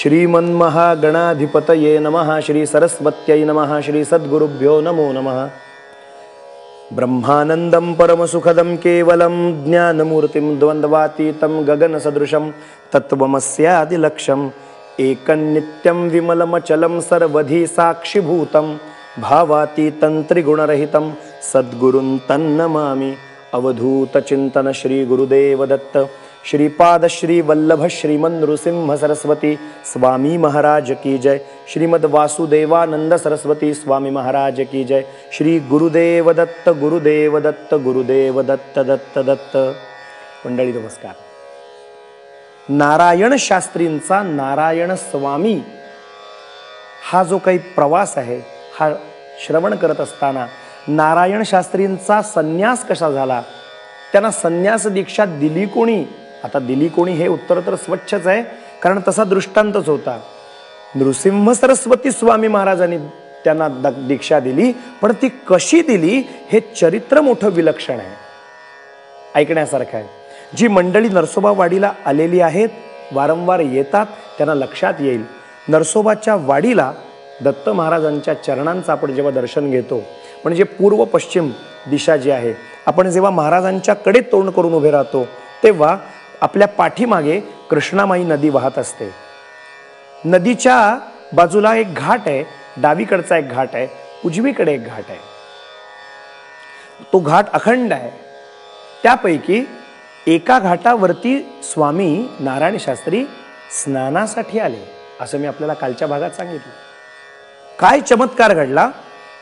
श्रीमन्महागणाधिपतये नमः। श्री सरस्वत्यै नमः। श्री सद्गुरुभ्यो नमो नमः। ब्रह्मानन्दं परमसुखदं केवलं ज्ञानमूर्तिं द्वन्द्वातीतं गगनसदृशं तत्त्वमस्यादिलक्ष्यम् एकन्नित्यं विमलमचलं सर्वधी साक्षिभूतं भावातीतं त्रिगुणरहितं सद्गुरुं तन्नमामि। अवधूतचिन्तन श्री गुरुदेव दत्त श्रीपाद श्री वल्लभ श्रीमन नृसिंह सरस्वती स्वामी महाराज की जय। श्रीमद वासुदेवानंद सरस्वती स्वामी महाराज की जय। श्री गुरुदेव दत्त गुरुदेव दत्त गुरुदेव दत्त दत्त दत्त। मंडळी नमस्कार। नारायण शास्त्रींचा नारायण स्वामी हा जो काही प्रवास आहे हा श्रवण करत असताना नारायण शास्त्रींचा संन्यास कसा झाला, त्यांना संन्यास दीक्षा दिली कोणी, आता दिली कोणी हे उत्तर तर स्वच्छच आहे, कारण तसा दृष्टांतच होता। नृसिंह सरस्वती स्वामी महाराजांनी त्यांना दीक्षा दिली, पण ती कशी दिली हे चरित्र मोठं विलक्षण आहे, ऐकण्यासारखं आहे। जी मंडळी नरसोबा वाडीला आलेली आहेत, वारंवार येतात, त्यांना लक्षात येईल नरसोबाच्या वाडीला दत्त महाराजांच्या चरणांचं आपण जेव्हा दर्शन घेतो, म्हणजे पूर्व पश्चिम दिशा जी आहे, आपण जेव्हा महाराजांच्याकडे तोंड करून उभे राहतो तेव्हा आपल्या पाठीमागे कृष्णामाई नदी वाहत असते। नदीच्या बाजूला एक घाट आहे, डावीकडचा एक घाट आहे, उजवीकडे एक घाट आहे। तो घाट अखंड आहे। त्यापैकी एका घाटावरती स्वामी नारायण शास्त्री स्नानासाठी आले, असं मी आपल्याला कालच्या भागात सांगितलं। काय चमत्कार घडला,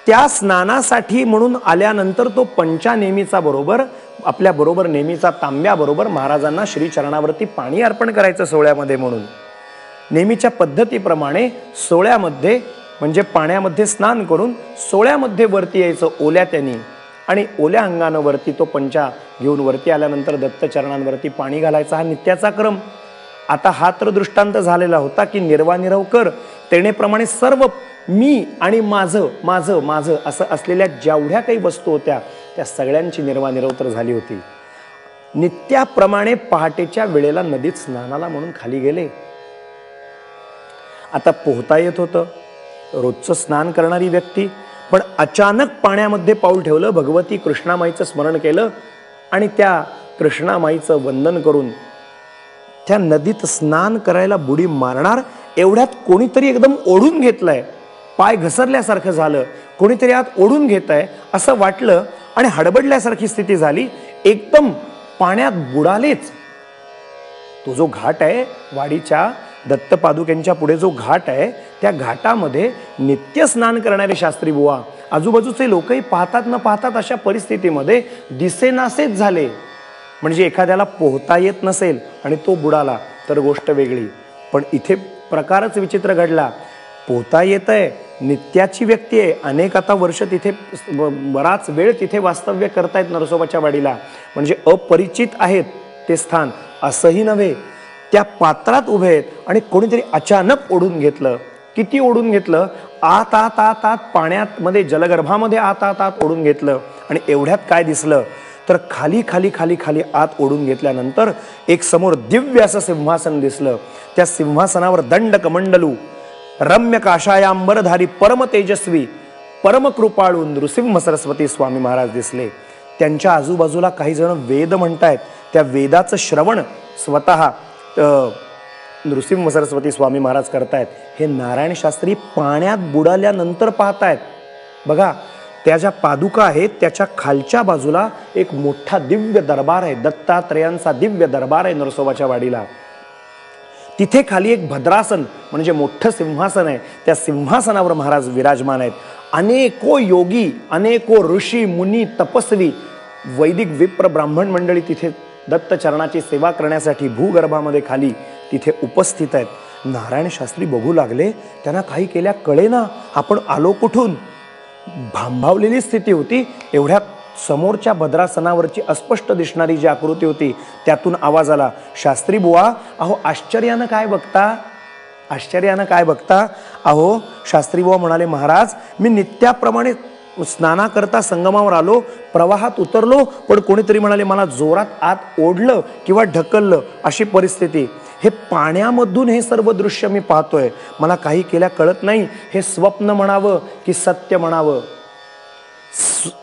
त्या स्नानासाठी म्हणून आल्यानंतर तो पंचानेमीचा बरोबर आपल्या बरोबर नेहमीचा तांब्या बरोबर महाराजांना श्री चरणावरती पाणी अर्पण करायचं सोहळ्यामध्ये, म्हणून नेहमीच्या पद्धतीप्रमाणे सोहळ्यामध्ये म्हणजे पाण्यामध्ये स्नान करून सोहळ्यामध्ये वरती यायचं ओल्या त्यांनी, आणि ओल्या अंगानं वरती तो पंचा घेऊन वरती आल्यानंतर दत्त चरणांवरती पाणी घालायचा हा नित्याचा क्रम। आता हा तर दृष्टांत झालेला होता की निर्वानिरव कर तेणेप्रमाणे सर्व मी आणि माझं माझं माझं असं असलेल्या जेवढ्या काही वस्तू होत्या त्या सगळ्यांची निर्वानिरव तर झाली होती। नित्याप्रमाणे पहाटेच्या वेळेला नदीत स्नानाला म्हणून खाली गेले। आता पोहता येत होतं रोजचं स्नान करणारी व्यक्ती, पण अचानक पाण्यामध्ये पाऊल ठेवलं, भगवती कृष्णामाईचं स्मरण केलं आणि त्या कृष्णामाईचं वंदन करून त्या नदीत स्नान करायला बुडी मारणार एवढ्यात कोणीतरी एकदम ओढून घेतलंय, पाय घसरल्यासारखं झालं, कोणीतरी आत ओढून घेत आहे असं वाटलं आणि हडबडल्यासारखी स्थिती झाली, एकदम पाण्यात बुडालेच। तो जो घाट आहे वाडीच्या दत्त पादुकेंच्या पुढे जो घाट आहे त्या घाटामध्ये नित्य स्नान करणारे शास्त्री बुवा, आजूबाजूचे लोकही पाहतात न पाहतात अशा परिस्थितीमध्ये दिसेनासेच झाले। म्हणजे एखाद्याला पोहता येत नसेल आणि तो बुडाला तर गोष्ट वेगळी, पण इथे प्रकारच विचित्र घडला। पोहता येत आहे, नित्याची व्यक्ती आहे, अनेक आता वर्ष तिथे बराच वेळ तिथे वास्तव्य करतायत नरसोबाच्या वाडीला, म्हणजे अपरिचित आहेत ते स्थान असंही नव्हे, त्या पात्रात उभे आहेत आणि कोणीतरी अचानक ओढून घेतलं। किती ओढून घेतलं, आत आत आत आत पाण्यात मध्ये जलगर्भामध्ये आत आत आत ओढून घेतलं, आणि एवढ्यात काय दिसलं तर खाली खाली खाली खाली आत ओढून घेतल्यानंतर एक समोर दिव्य असं सिंहासन दिसलं। त्या सिंहासनावर दंड कमंडलू रम्य काषायांबरधारी परम तेजस्वी परम कृपाळू नृसिंह सरस्वती स्वामी महाराज दिसले। त्यांच्या आजूबाजूला काही जण वेद म्हणतायत, त्या वेदाचं श्रवण स्वतः नृसिंह सरस्वती स्वामी महाराज करतायत। हे नारायण शास्त्री पाण्यात बुडाल्यानंतर पाहतायत। बघा, त्या ज्या पादुका आहेत त्याच्या खालच्या बाजूला एक मोठा दिव्य दरबार आहे, दत्तात्रयांचा दिव्य दरबार आहे नरसोबाच्या वाडीला। तिथे खाली एक भद्रासन म्हणजे मोठं सिंहासन आहे, त्या सिंहासनावर महाराज विराजमान आहेत। अनेको योगी, अनेको ऋषी मुनी तपस्वी वैदिक विप्र ब्राह्मण मंडळी तिथे दत्त चरणाची सेवा करण्यासाठी भूगर्भामध्ये खाली तिथे उपस्थित आहेत। नारायण शास्त्री बघू लागले, त्यांना काही केल्या कळेना, आपण आलो कुठून, भांबावलेली स्थिती होती। एवढ्यात समोरच्या भद्रासनावरची अस्पष्ट दिसणारी जी आकृती होती त्यातून आवाज आला, शास्त्री बुवा अहो आश्चर्यानं काय बघता, आश्चर्यानं काय बघता। अहो शास्त्री बुवा म्हणाले, महाराज मी नित्याप्रमाणे स्नाना करता संगमावर आलो, प्रवाहात उतरलो, पण कोणीतरी म्हणाले मला जोरात आत ओढलं किंवा ढकललं, अशी परिस्थिती। हे पाण्यामधून हे सर्व दृश्य मी पाहतोय, मला काही केल्या कळत नाही. हे स्वप्न म्हणावं की सत्य म्हणावं?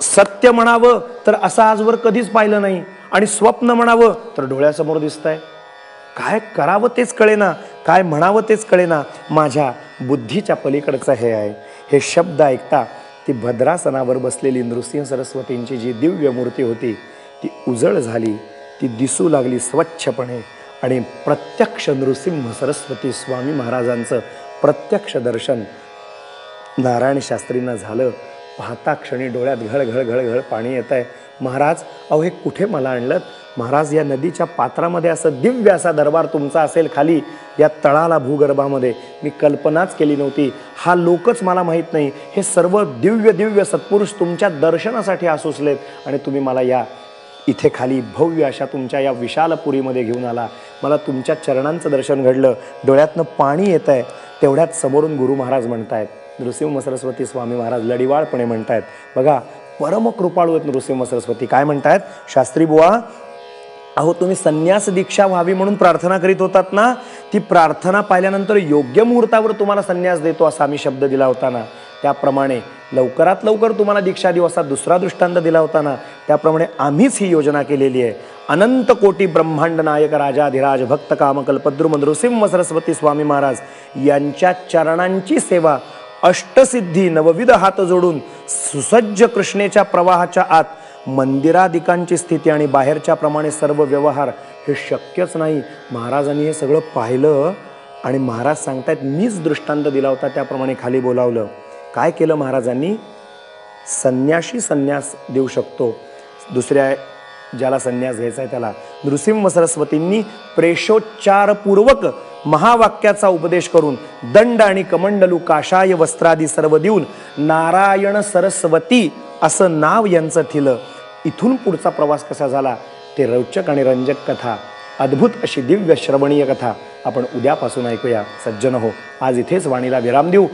सत्य म्हणावं तर असं आजवर कधीच पाहिलं नाही, आणि स्वप्न म्हणावं तर डोळ्यासमोर दिसतंय. काय करावं तेच कळेना, काय म्हणावं तेच कळेना. माझ्या बुद्धीच्या पलीकडचं हे आहे. हे शब्द ऐकता ती भद्रासनावर बसलेली नृसिंह सरस्वतींची जी दिव्य मूर्ती होती ती उजळ झाली, ती दिसू लागली स्वच्छपणे. आणि प्रत्यक्ष नृसिंह सरस्वती स्वामी महाराजांचं प्रत्यक्ष दर्शन नारायण शास्त्रींना झालं. पाहता क्षणी डोळ्यात घळ पाणी येत आहे. महाराज, अहो हे कुठे मला आणलं? महाराज, या नदीच्या पात्रामध्ये असं दिव्य असा दरबार तुमचा असेल खाली या तळाला भूगर्भामध्ये, मी कल्पनाच केली नव्हती. हा लोकच मला माहीत नाही. हे सर्व दिव्य दिव्य सत्पुरुष तुमच्या दर्शनासाठी आसुसलेत आणि तुम्ही मला या इथे खाली भव्य अशा तुमच्या या विशाल पुरीमध्ये घेऊन आला. मला तुमच्या चरणांचं दर्शन घडलं, डोळ्यातनं पाणी येत आहे. तेवढ्यात समोरून गुरु महाराज म्हणतायत, नृसिंह सरस्वती स्वामी महाराज लढिवाळपणे म्हणतायत, बघा परम कृपाळू आहेत नृसिंह सरस्वती. काय म्हणतायत? शास्त्री बुवा, अहो तुम्ही संन्यास दीक्षा व्हावी म्हणून प्रार्थना करीत होतात ना, ती प्रार्थना पाहिल्यानंतर योग्य मुहूर्तावर तुम्हाला संन्यास देतो असा आम्ही शब्द दिला होता ना, त्याप्रमाणे लवकरात लवकर तुम्हाला दीक्षा देऊ असा दुसरा दृष्टांत दिला होता ना, त्याप्रमाणे आम्हीच ही योजना केलेली आहे. अनंत कोटी ब्रह्मांड नायक राजाधिराज भक्त कामकल्पद्रुम नृसिंह सरस्वती स्वामी महाराज यांच्या चरणांची सेवा अष्टसिद्धी नवविध हात जोडून सुसज्ज कृष्णेच्या प्रवाहाच्या आत मंदिरादिकांची स्थिती आणि बाहेरच्या प्रमाणे सर्व व्यवहार हे शक्यच नाही. महाराजांनी हे सगळं पाहिलं आणि महाराज सांगतायत, मीच दृष्टांत दिला होता त्याप्रमाणे खाली बोलावलं. काय केलं महाराजांनी? संन्याशी संन्यास देऊ शकतो, दुसऱ्या ज्याला संन्यास घ्यायचा आहे त्याला. नृसिंह सरस्वतींनी प्रेषोच्चारपूर्वक महावाक्याचा उपदेश करून दंड आणि कमंडलू काशाय वस्त्रादी सर्व देऊन नारायण सरस्वती असं नाव यांचं ठेवलं. इथून पुढचा प्रवास कसा झाला ते रोचक आणि रंजक कथा, अद्भुत अशी दिव्य श्रवणीय कथा आपण उद्यापासून ऐकूया. सज्जन हो, आज इथेच वाणीला विराम देऊ.